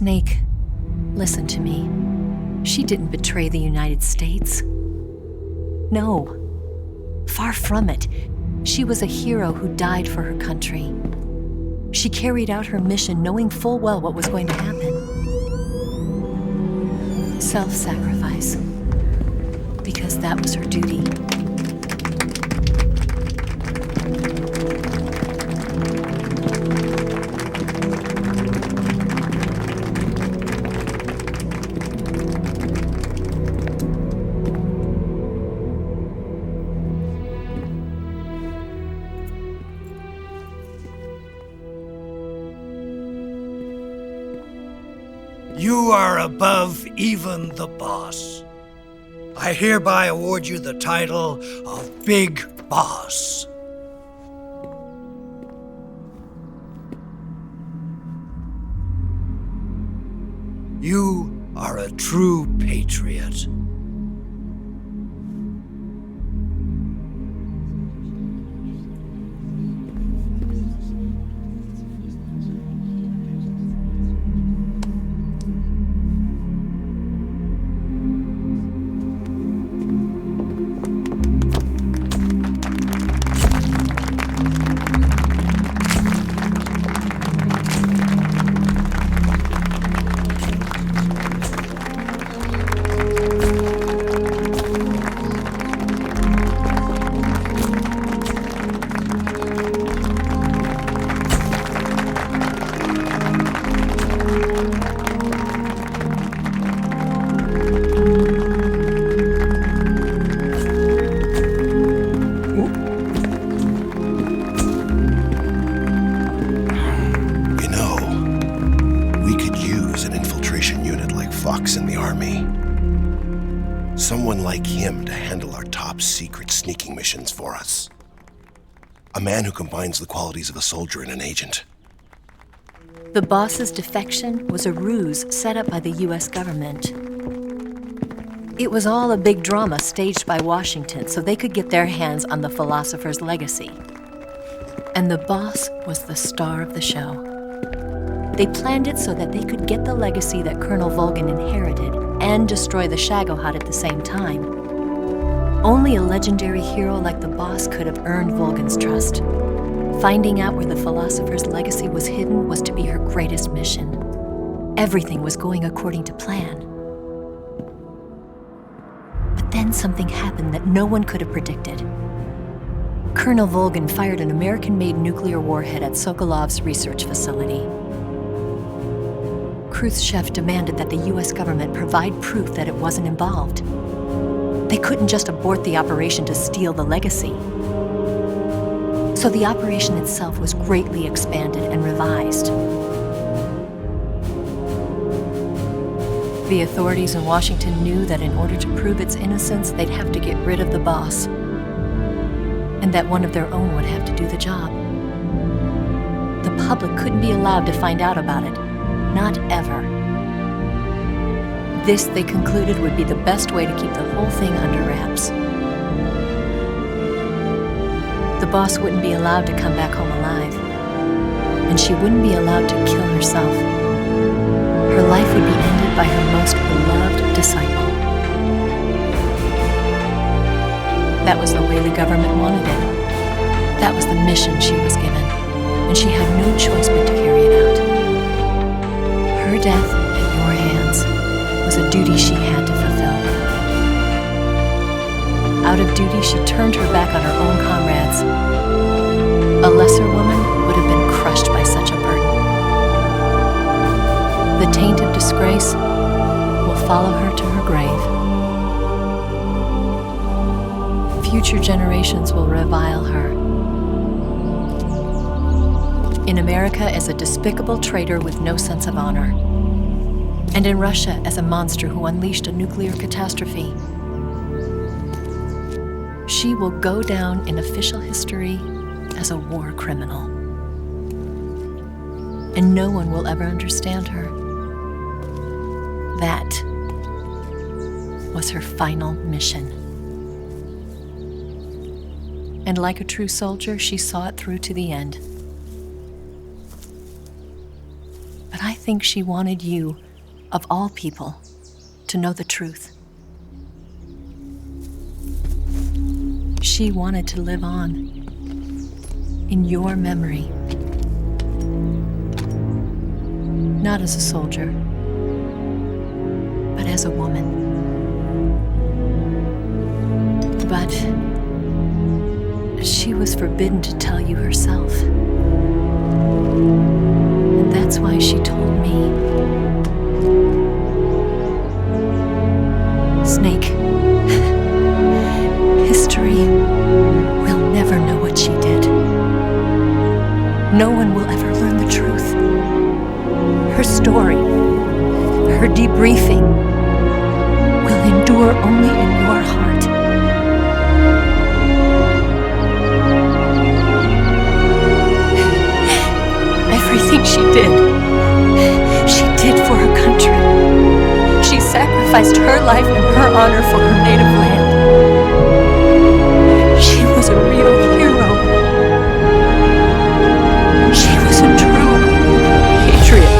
Snake, listen to me. She didn't betray the United States. No, far from it. She was a hero who died for her country. She carried out her mission knowing full well what was going to happen. Self-sacrifice. Because that was her duty. You are above even the boss. I hereby award you the title of Big Boss. You are a true patriot. Fox in the Army. Someone like him to handle our top secret sneaking missions for us. A man who combines the qualities of a soldier and an agent. The boss's defection was a ruse set up by the US government. It was all a big drama staged by Washington so they could get their hands on the philosopher's legacy. And the boss was the star of the show. They planned it so that they could get the legacy that Colonel Volgin inherited and destroy the Shagohod at the same time. Only a legendary hero like the boss could have earned Volgin's trust. Finding out where the philosopher's legacy was hidden was to be her greatest mission. Everything was going according to plan. But then something happened that no one could have predicted. Colonel Volgin fired an American-made nuclear warhead at Sokolov's research facility. Khrushchev demanded that the US government provide proof that it wasn't involved. They couldn't just abort the operation to steal the legacy. So the operation itself was greatly expanded and revised. The authorities in Washington knew that in order to prove its innocence, they'd have to get rid of the boss, and that one of their own would have to do the job. The public couldn't be allowed to find out about it. Not ever. This, they concluded, would be the best way to keep the whole thing under wraps. The boss wouldn't be allowed to come back home alive, and she wouldn't be allowed to kill herself. Her life would be ended by her most beloved disciple. That was the way the government wanted it. That was the mission she was given, and she had no choice but to carry it out. Her death at your hands was a duty she had to fulfill. Out of duty, she turned her back on her own comrades. A lesser woman would have been crushed by such a burden. The taint of disgrace will follow her to her grave. Future generations will revile her. In America as a despicable traitor with no sense of honor. And in Russia as a monster who unleashed a nuclear catastrophe. She will go down in official history as a war criminal. And no one will ever understand her. That was her final mission. And like a true soldier, she saw it through to the end. But I think she wanted you, of all people, to know the truth. She wanted to live on in your memory. Not as a soldier, but as a woman. But she was forbidden to tell you herself. And that's why she told me. Snake, history will never know what she did. No one will ever learn the truth. Her story, her debriefing, will endure only in your heart. Everything she did for her country. She sacrificed her life and her honor for her native land. She was a real hero. She was a true patriot.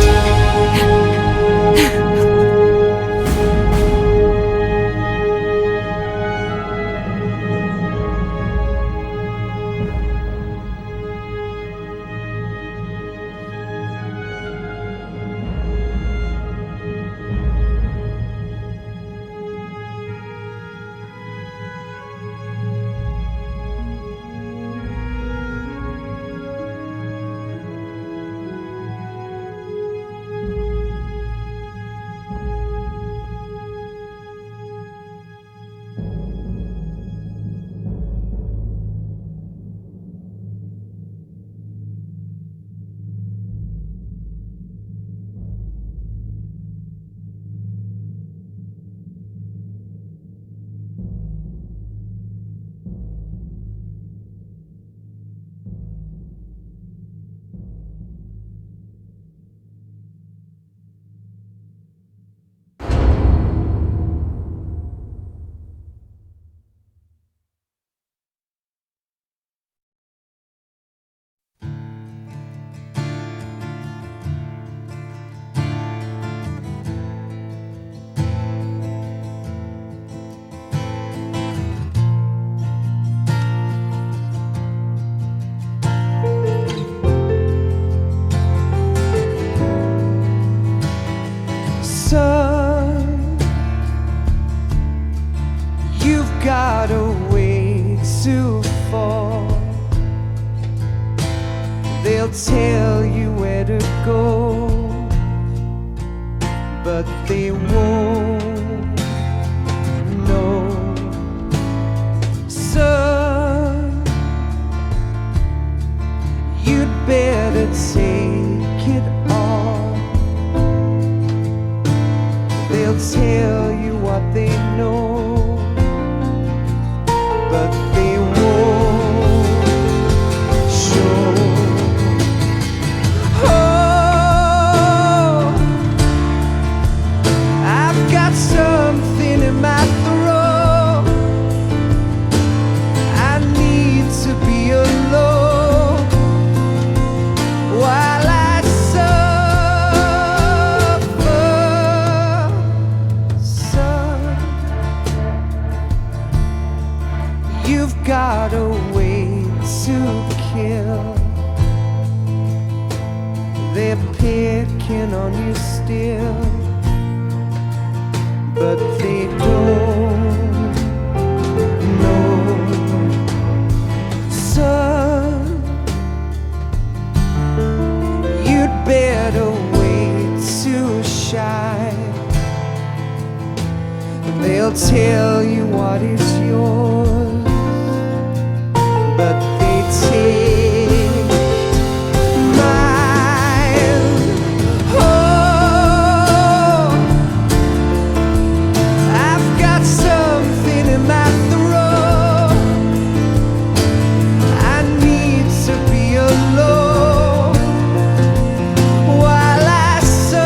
got a way to fall. They'll tell you where to go, but they won't know. Son, you'd better take it all. They'll tell you what they know, but they won't show. Oh, I've got something in my throat. I need to be alone while I suffer. Son, you've got a way to kill. They're picking on you still, but they don't know. Son, you'd better wait to shine. They'll tell you what is yours, but they take mine. Oh, I've got something in my throat. I need to be alone while I suffer.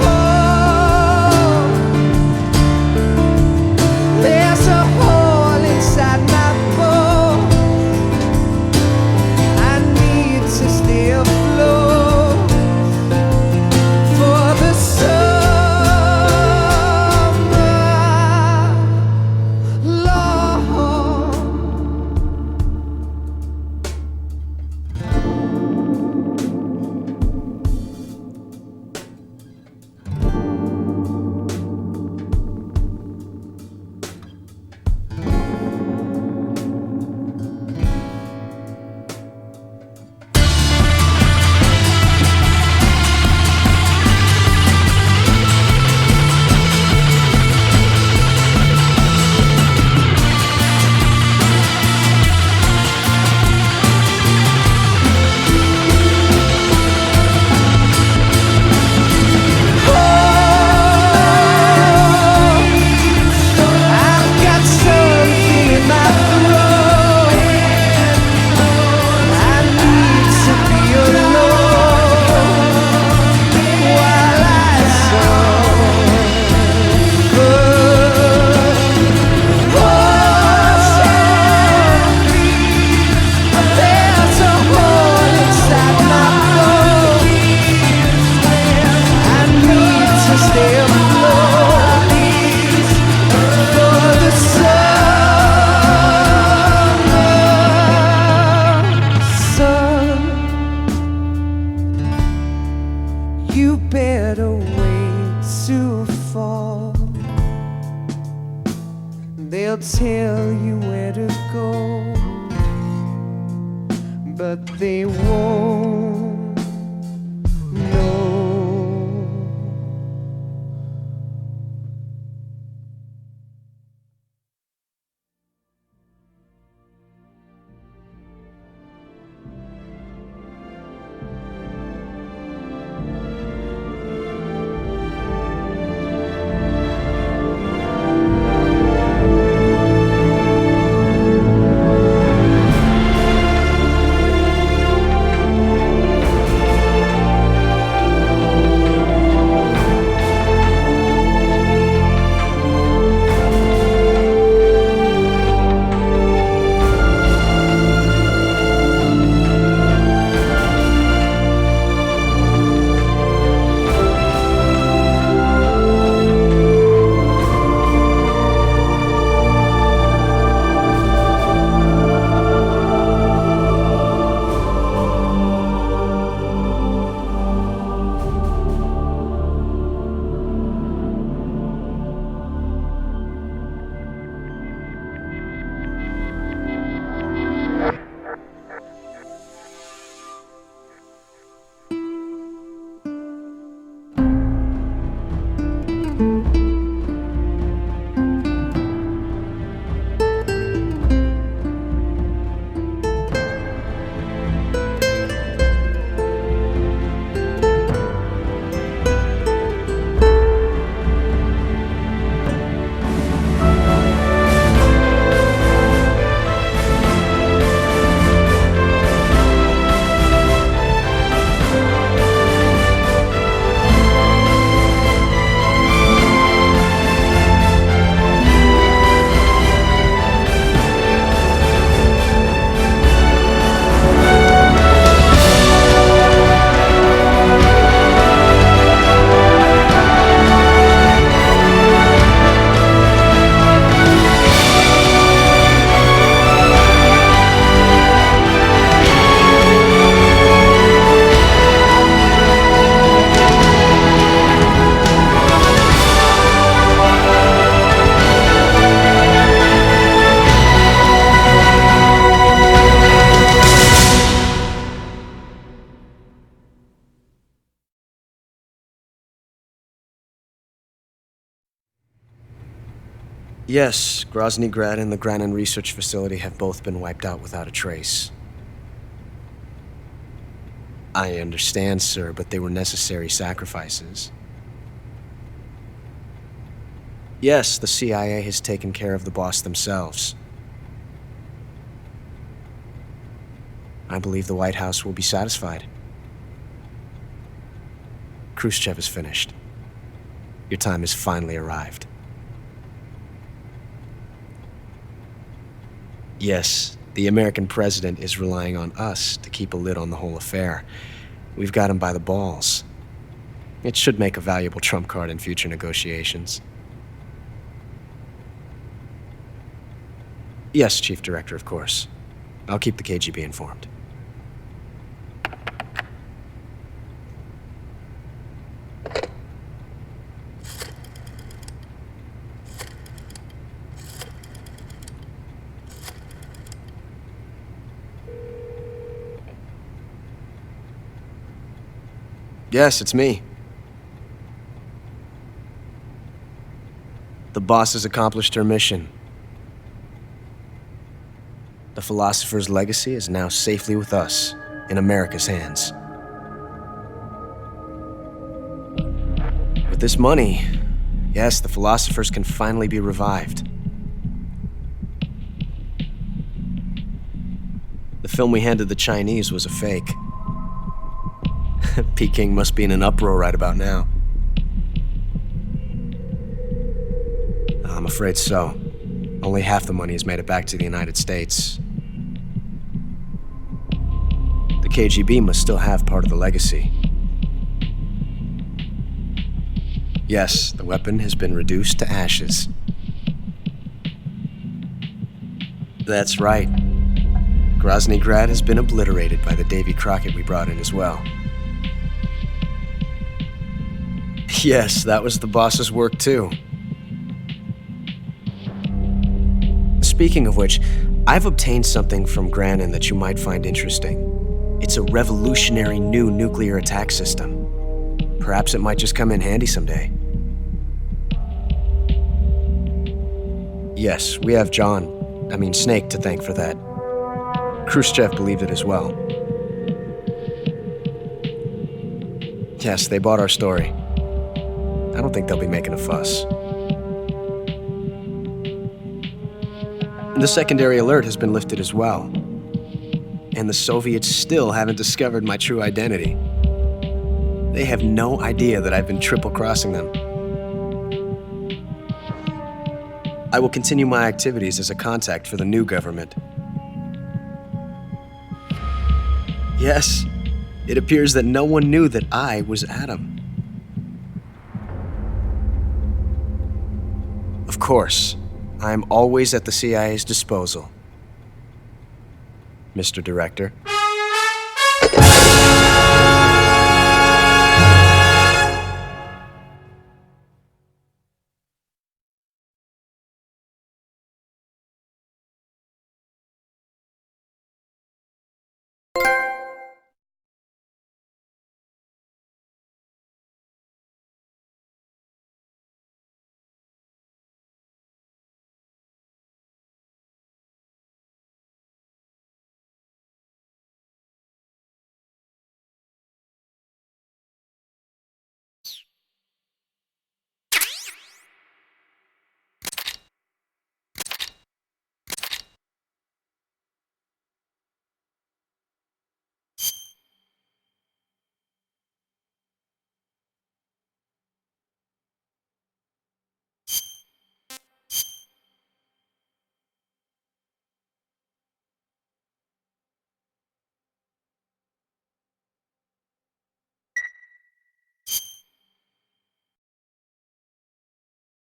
Oh, better wait to fall. They'll tell you where to go, but they won't know. Yes, Grozny Grad and the Granin Research Facility have both been wiped out without a trace. I understand, sir, but they were necessary sacrifices. Yes, the CIA has taken care of the boss themselves. I believe the White House will be satisfied. Khrushchev is finished. Your time has finally arrived. Yes, the American president is relying on us to keep a lid on the whole affair. We've got him by the balls. It should make a valuable trump card in future negotiations. Yes, Chief Director, of course. I'll keep the KGB informed. Yes, it's me. The boss has accomplished her mission. The philosopher's legacy is now safely with us, in America's hands. With this money, yes, the philosophers can finally be revived. The film we handed the Chinese was a fake. Peking must be in an uproar right about now. I'm afraid so. Only half the money has made it back to the United States. The KGB must still have part of the legacy. Yes, the weapon has been reduced to ashes. That's right. Grozny Grad has been obliterated by the Davy Crockett we brought in as well. Yes, that was the boss's work too. Speaking of which, I've obtained something from Grannon that you might find interesting. It's a revolutionary new nuclear attack system. Perhaps it might just come in handy someday. Yes, we have Snake to thank for that. Khrushchev believed it as well. Yes, they bought our story. I don't think they'll be making a fuss. The secondary alert has been lifted as well. And the Soviets still haven't discovered my true identity. They have no idea that I've been triple-crossing them. I will continue my activities as a contact for the new government. Yes, it appears that no one knew that I was Adam. Of course, I am always at the CIA's disposal, Mr. Director.